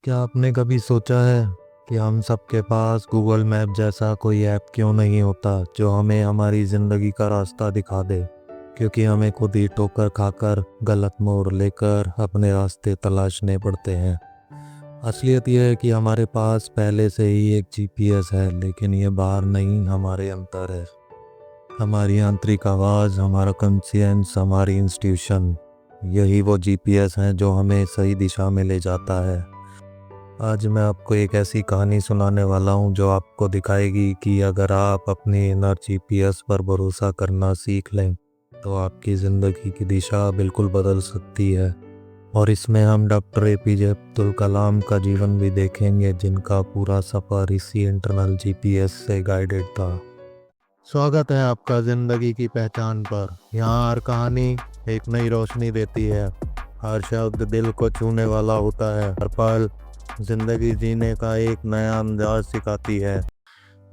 क्या आपने कभी सोचा है कि हम सबके पास गूगल मैप जैसा कोई ऐप क्यों नहीं होता जो हमें हमारी ज़िंदगी का रास्ता दिखा दे? क्योंकि हमें खुद ही ठोकर खाकर गलत मोड़ लेकर अपने रास्ते तलाशने पड़ते हैं। असलियत यह है कि हमारे पास पहले से ही एक जीपीएस है, लेकिन ये बाहर नहीं, हमारे अंदर है। हमारी आंतरिक आवाज़, हमारा कॉन्शियंस, हमारी इंस्टीट्यूशन, यही वो जीपीएस हैं जो हमें सही दिशा में ले जाता है। आज मैं आपको एक ऐसी कहानी सुनाने वाला हूँ जो आपको दिखाएगी कि अगर आप अपनी इनर जीपीएस पर भरोसा करना सीख लें तो आपकी ज़िंदगी की दिशा बिल्कुल बदल सकती है। और इसमें हम डॉक्टर एपीजे अब्दुल कलाम का जीवन भी देखेंगे, जिनका पूरा सफ़र इसी इंटरनल जीपीएस से गाइडेड था। स्वागत है आपका ज़िंदगी की पहचान पर। यहाँ हर कहानी एक नई रोशनी देती है, हर शब्द दिल को छूने वाला होता है, हर पल जिंदगी जीने का एक नया अंदाज सिखाती है।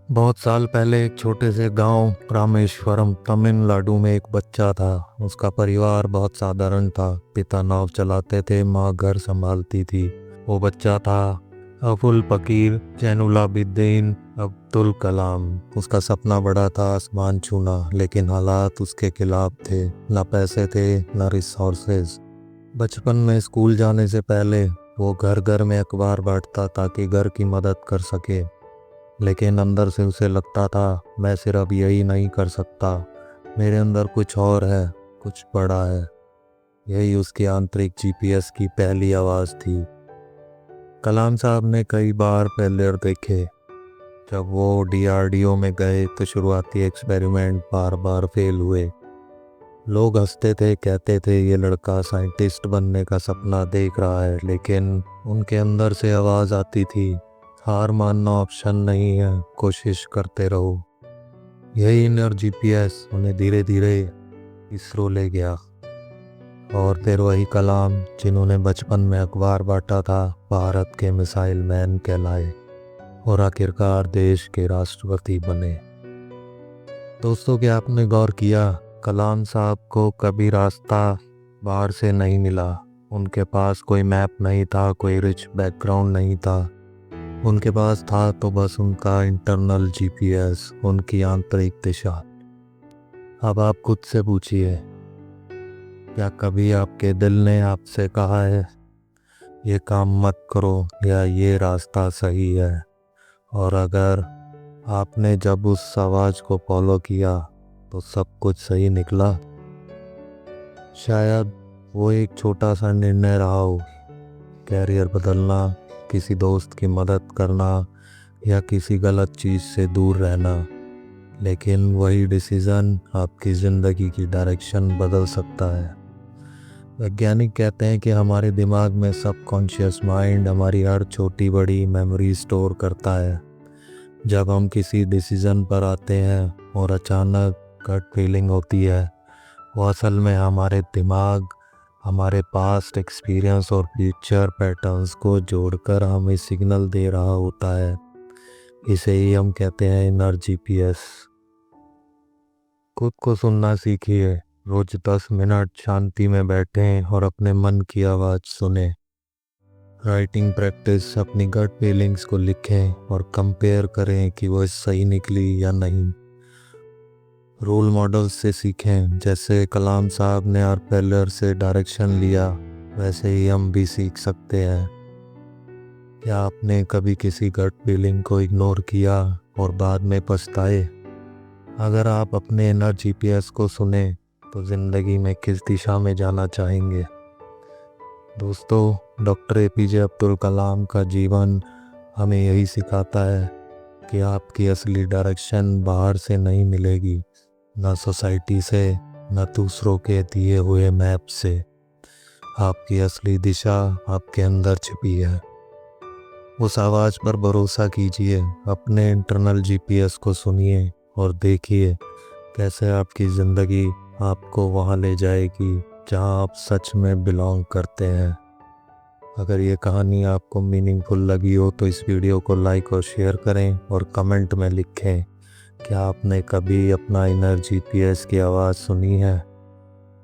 बहुत साल पहले एक छोटे से गांव रामेश्वरम तमिलनाडु में एक बच्चा था। उसका परिवार बहुत साधारण था। पिता नाव चलाते थे, माँ घर संभालती थी। वो बच्चा था अबुल पकीर जैनुलाब्दीन अब्दुल कलाम। उसका सपना बड़ा था, आसमान छूना, लेकिन हालात उसके खिलाफ थे। ना पैसे थे, ना रिसोर्सेज। बचपन में स्कूल जाने से पहले वो घर घर में अखबार बांटता ताकि घर की मदद कर सके, लेकिन अंदर से उसे लगता था मैं सिर्फ यही नहीं कर सकता, मेरे अंदर कुछ और है, कुछ बड़ा है। यही उसकी आंतरिक जीपीएस की पहली आवाज़ थी। कलाम साहब ने कई बार फेलियर देखे। जब वो डीआरडीओ में गए तो शुरुआती एक्सपेरिमेंट बार बार फेल हुए। लोग हंसते थे, कहते थे ये लड़का साइंटिस्ट बनने का सपना देख रहा है, लेकिन उनके अंदर से आवाज़ आती थी हार मानना ऑप्शन नहीं है, कोशिश करते रहो। यही इनर जीपीएस उन्हें धीरे धीरे इसरो ले गया। और फिर वही कलाम जिन्होंने बचपन में अखबार बांटा था, भारत के मिसाइल मैन कहलाए और आखिरकार देश के राष्ट्रपति बने। दोस्तों, क्या आपने गौर किया, कलाम साहब को कभी रास्ता बाहर से नहीं मिला। उनके पास कोई मैप नहीं था, कोई रिच बैकग्राउंड नहीं था। उनके पास था तो बस उनका इंटरनल जीपीएस, उनकी आंतरिक दिशा। अब आप खुद से पूछिए, क्या कभी आपके दिल ने आपसे कहा है ये काम मत करो या ये रास्ता सही है? और अगर आपने जब उस आवाज़ को फॉलो किया तो सब कुछ सही निकला? शायद वो एक छोटा सा निर्णय रहा हो, कैरियर बदलना, किसी दोस्त की मदद करना या किसी गलत चीज़ से दूर रहना, लेकिन वही डिसीज़न आपकी ज़िंदगी की डायरेक्शन बदल सकता है। वैज्ञानिक कहते हैं कि हमारे दिमाग में सबकॉन्शियस माइंड हमारी हर छोटी बड़ी मेमोरी स्टोर करता है। जब हम किसी डिसीज़न पर आते हैं और अचानक गट फीलिंग होती है, वो असल में हमारे दिमाग, हमारे पास्ट एक्सपीरियंस और फ्यूचर पैटर्न्स को जोड़कर हमें सिग्नल दे रहा होता है। इसे ही हम कहते हैं इनर जीपीएस। खुद को सुनना सीखिए। रोज 10 मिनट शांति में बैठें और अपने मन की आवाज़ सुने। राइटिंग प्रैक्टिस, अपनी गट फीलिंग्स को लिखें और कंपेयर करें कि वो सही निकली या नहीं। रोल मॉडल्स से सीखें। जैसे कलाम साहब ने हर फेलियर से डायरेक्शन लिया, वैसे ही हम भी सीख सकते हैं। क्या आपने कभी किसी गट फीलिंग को इग्नोर किया और बाद में पछताए? अगर आप अपने इनर जीपीएस को सुने तो ज़िंदगी में किस दिशा में जाना चाहेंगे? दोस्तों, डॉक्टर एपीजे अब्दुल कलाम का जीवन हमें यही सिखाता है कि आपकी असली डायरेक्शन बाहर से नहीं मिलेगी, ना सोसाइटी से, ना दूसरों के दिए हुए मैप से। आपकी असली दिशा आपके अंदर छिपी है। उस आवाज़ पर भरोसा कीजिए, अपने इंटरनल जीपीएस को सुनिए और देखिए कैसे आपकी ज़िंदगी आपको वहाँ ले जाएगी जहाँ आप सच में बिलोंग करते हैं। अगर ये कहानी आपको मीनिंगफुल लगी हो तो इस वीडियो को लाइक और शेयर करें और कमेंट में लिखें, क्या आपने कभी अपना इनर जीपीएस की आवाज़ सुनी है?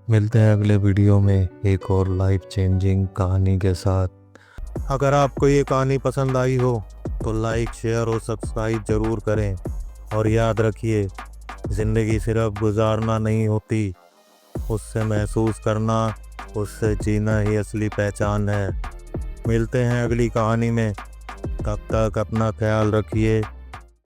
मिलते हैं अगले वीडियो में एक और लाइफ चेंजिंग कहानी के साथ। अगर आपको ये कहानी पसंद आई हो तो लाइक, शेयर और सब्सक्राइब ज़रूर करें। और याद रखिए, ज़िंदगी सिर्फ गुजारना नहीं होती, उससे महसूस करना, उससे जीना ही असली पहचान है। मिलते हैं अगली कहानी में। तब तक अपना ख्याल रखिए।